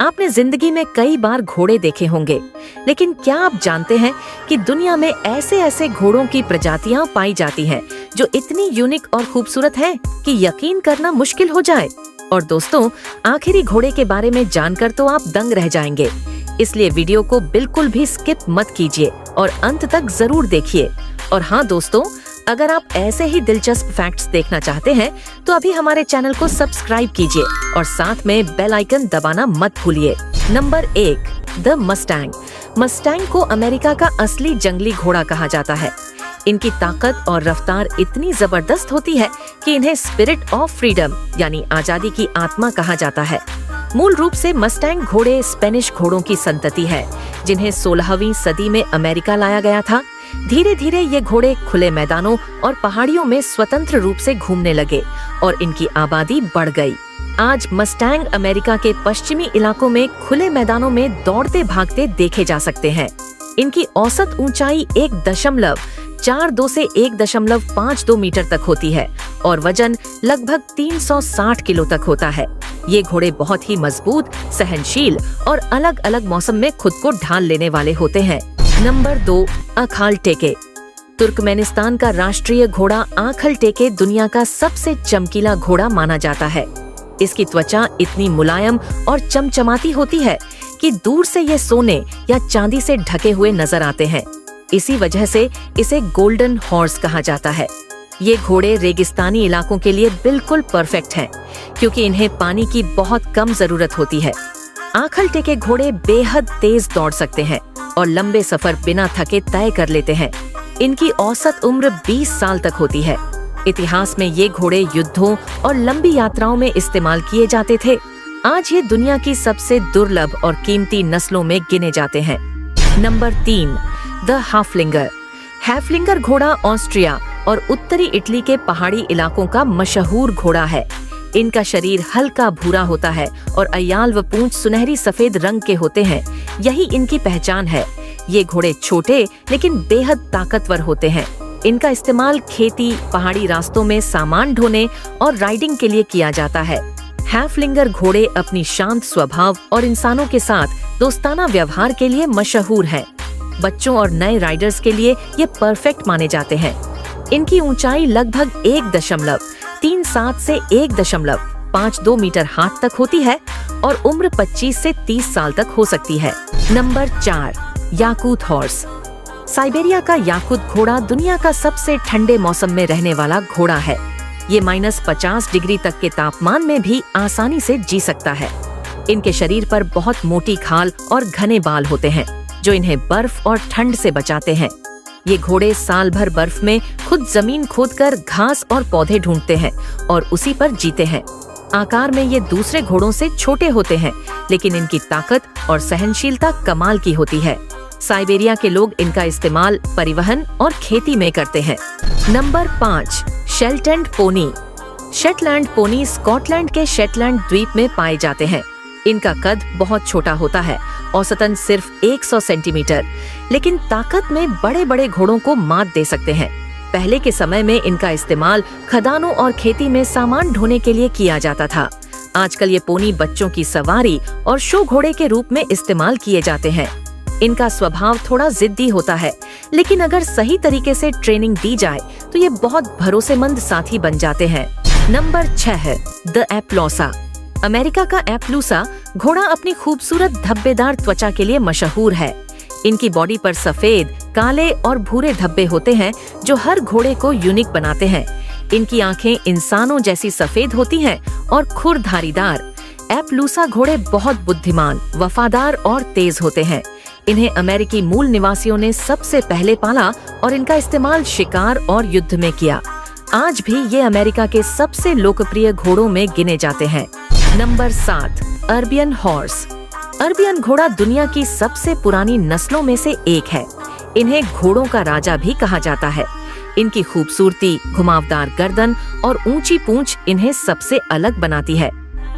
आपने जिंदगी में कई बार घोड़े देखे होंगे, लेकिन क्या आप जानते हैं कि दुनिया में ऐसे ऐसे घोड़ों की प्रजातियां पाई जाती हैं जो इतनी यूनिक और खूबसूरत हैं कि यकीन करना मुश्किल हो जाए। और दोस्तों, आखिरी घोड़े के बारे में जानकर तो आप दंग रह जाएंगे, इसलिए वीडियो को बिल्कुल भी स्किप मत कीजिए और अंत तक जरूर देखिए। और हाँ दोस्तों, अगर आप ऐसे ही दिलचस्प फैक्ट्स देखना चाहते हैं तो अभी हमारे चैनल को सब्सक्राइब कीजिए और साथ में बेल आइकन दबाना मत भूलिए। Number 1, the Mustang. मस्टैंग को अमेरिका का असली जंगली घोड़ा कहा जाता है। इनकी ताकत और रफ्तार इतनी जबरदस्त होती है कि इन्हें स्पिरिट ऑफ फ्रीडम यानी आजादी की आत्मा कहा जाता है। मूल रूप से मस्टैंग घोड़े स्पेनिश घोड़ों की संतति है, जिन्हें 16वीं सदी में अमेरिका लाया गया था। धीरे धीरे ये घोड़े खुले मैदानों और पहाड़ियों में स्वतंत्र रूप से घूमने लगे और इनकी आबादी बढ़ गई। आज मस्टैंग अमेरिका के पश्चिमी इलाकों में खुले मैदानों में दौड़ते भागते देखे जा सकते हैं। इनकी औसत ऊंचाई 1.42 से 1.52 मीटर तक होती है और वजन लगभग 360 किलो तक होता है। ये घोड़े बहुत ही मजबूत, सहनशील और अलग अलग मौसम में खुद को ढाल लेने वाले होते हैं। नंबर 2, आखाल टेके। तुर्कमेनिस्तान का राष्ट्रीय घोड़ा आखल टेके दुनिया का सबसे चमकीला घोड़ा माना जाता है। इसकी त्वचा इतनी मुलायम और चमचमाती होती है कि दूर से ये सोने या चांदी से ढके हुए नजर आते हैं। इसी वजह से इसे गोल्डन हॉर्स कहा जाता है। ये घोड़े रेगिस्तानी इलाकों के लिए बिल्कुल परफेक्ट हैं, क्योंकि इन्हें पानी की बहुत कम जरूरत होती है। आखल टेके घोड़े बेहद तेज दौड़ सकते हैं और लंबे सफर बिना थके तय कर लेते हैं। इनकी औसत उम्र 20 साल तक होती है। इतिहास में ये घोड़े युद्धों और लंबी यात्राओं में इस्तेमाल किए जाते थे। आज ये दुनिया की सबसे दुर्लभ और कीमती नस्लों में गिने जाते हैं। Number 3, the हाफलिंगर। हैफलिंगर घोड़ा ऑस्ट्रिया और उत्तरी इटली के पहाड़ी इलाकों का मशहूर घोड़ा है। इनका शरीर हल्का भूरा होता है और अयाल व पूंछ सुनहरी सफेद रंग के होते हैं। यही इनकी पहचान है। ये घोड़े छोटे लेकिन बेहद ताकतवर होते हैं। इनका इस्तेमाल खेती, पहाड़ी रास्तों में सामान ढोने और राइडिंग के लिए किया जाता है। हैफलिंगर घोड़े अपनी शांत स्वभाव और इंसानों के साथ दोस्ताना व्यवहार के लिए मशहूर हैं। बच्चों और नए राइडर्स के लिए ये परफेक्ट माने जाते हैं। इनकी ऊंचाई लगभग 1.37 से 1.52 मीटर हाथ तक होती है और उम्र 25 से 30 साल तक हो सकती है। नंबर 4, याकूत हॉर्स। साइबेरिया का याकूत घोड़ा दुनिया का सबसे ठंडे मौसम में रहने वाला घोड़ा है। ये -50 डिग्री तक के तापमान में भी आसानी से जी सकता है। इनके शरीर पर बहुत मोटी खाल और घने बाल होते हैं, जो इन्हें बर्फ और ठंड से बचाते हैं। ये घोड़े साल भर बर्फ में खुद जमीन खोदकर घास और पौधे ढूंढते हैं और उसी पर जीते हैं। आकार में ये दूसरे घोड़ों से छोटे होते हैं, लेकिन इनकी ताकत और सहनशीलता कमाल की होती है। साइबेरिया के लोग इनका इस्तेमाल परिवहन और खेती में करते हैं। Number 5, Shetland pony. Shetland pony Scotland के शेटलैंड द्वीप में पाए जाते हैं। इनका कद बहुत छोटा होता है, औसतन सिर्फ 100 सेंटीमीटर, लेकिन ताकत में बड़े बड़े घोड़ों को मात दे सकते हैं। पहले के समय में इनका इस्तेमाल खदानों और खेती में सामान ढोने के लिए किया जाता था। आजकल ये पोनी बच्चों की सवारी और शो घोड़े के रूप में इस्तेमाल किए जाते हैं। इनका स्वभाव थोड़ा जिद्दी होता है, लेकिन अगर सही तरीके से ट्रेनिंग दी जाए तो ये बहुत भरोसेमंद साथी बन जाते हैं। नंबर 6 है द एप्लूसा। अमेरिका का एप्लूसा घोड़ा अपनी खूबसूरत धब्बेदार त्वचा के लिए मशहूर है। इनकी बॉडी पर सफेद, काले और भूरे धब्बे होते हैं, जो हर घोड़े को यूनिक बनाते हैं। इनकी आंखें इंसानों जैसी सफेद होती हैं और खुर धारीदार। एप्लूसा घोड़े बहुत बुद्धिमान, वफादार और तेज होते हैं। इन्हें अमेरिकी मूल निवासियों ने सबसे पहले पाला और इनका इस्तेमाल शिकार और युद्ध में किया। आज भी ये अमेरिका के सबसे लोकप्रिय घोड़ों में गिने जाते हैं। Number 7, अर्बियन horse. अर्बियन घोड़ा दुनिया की सबसे पुरानी नस्लों में से एक है। इन्हें घोड़ों का राजा भी कहा जाता है। इनकी खूबसूरती, घुमावदार गर्दन और ऊंची पूंछ इन्हें सबसे अलग बनाती है।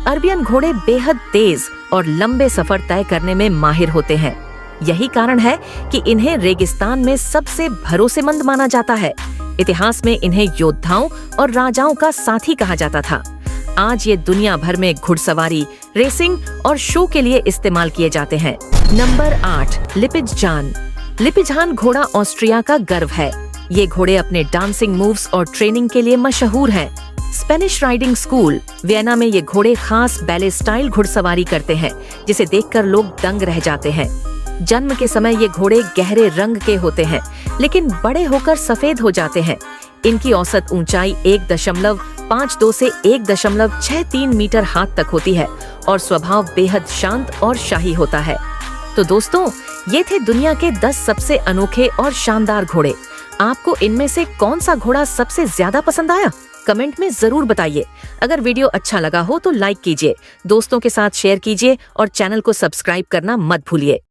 अर्बियन घोड़े बेहद तेज और लंबे सफर तय करने में माहिर होते हैं। यही कारण है कि इन्हें रेगिस्तान में सबसे भरोसेमंद माना जाता है। इतिहास में इन्हें योद्धाओं और राजाओं का साथी कहा जाता था। आज ये दुनिया भर में घुड़सवारी, रेसिंग और शो के लिए इस्तेमाल किए जाते हैं। नंबर 8, लिपिंजान। लिपिंजान घोड़ा ऑस्ट्रिया का गर्व है। ये घोड़े अपने डांसिंग मूव्स और ट्रेनिंग के लिए मशहूर हैं। स्पेनिश राइडिंग स्कूल वियना में ये घोड़े खास बैले स्टाइल घुड़सवारी करते हैं, जिसे देखकर लोग दंग रह जाते हैं। जन्म के समय ये घोड़े गहरे रंग के होते हैं, लेकिन बड़े होकर सफेद हो जाते हैं। इनकी औसत ऊंचाई 1.52 से 1.63 मीटर हाथ तक होती है और स्वभाव बेहद शांत और शाही होता है। तो दोस्तों, ये थे दुनिया के 10 सबसे अनोखे और शानदार घोड़े। आपको इनमें से कौन सा घोड़ा सबसे ज्यादा पसंद आया? कमेंट में जरूर बताइए। अगर वीडियो अच्छा लगा हो तो लाइक कीजिए, दोस्तों के साथ शेयर कीजिए और चैनल को सब्सक्राइब करना मत भूलिए।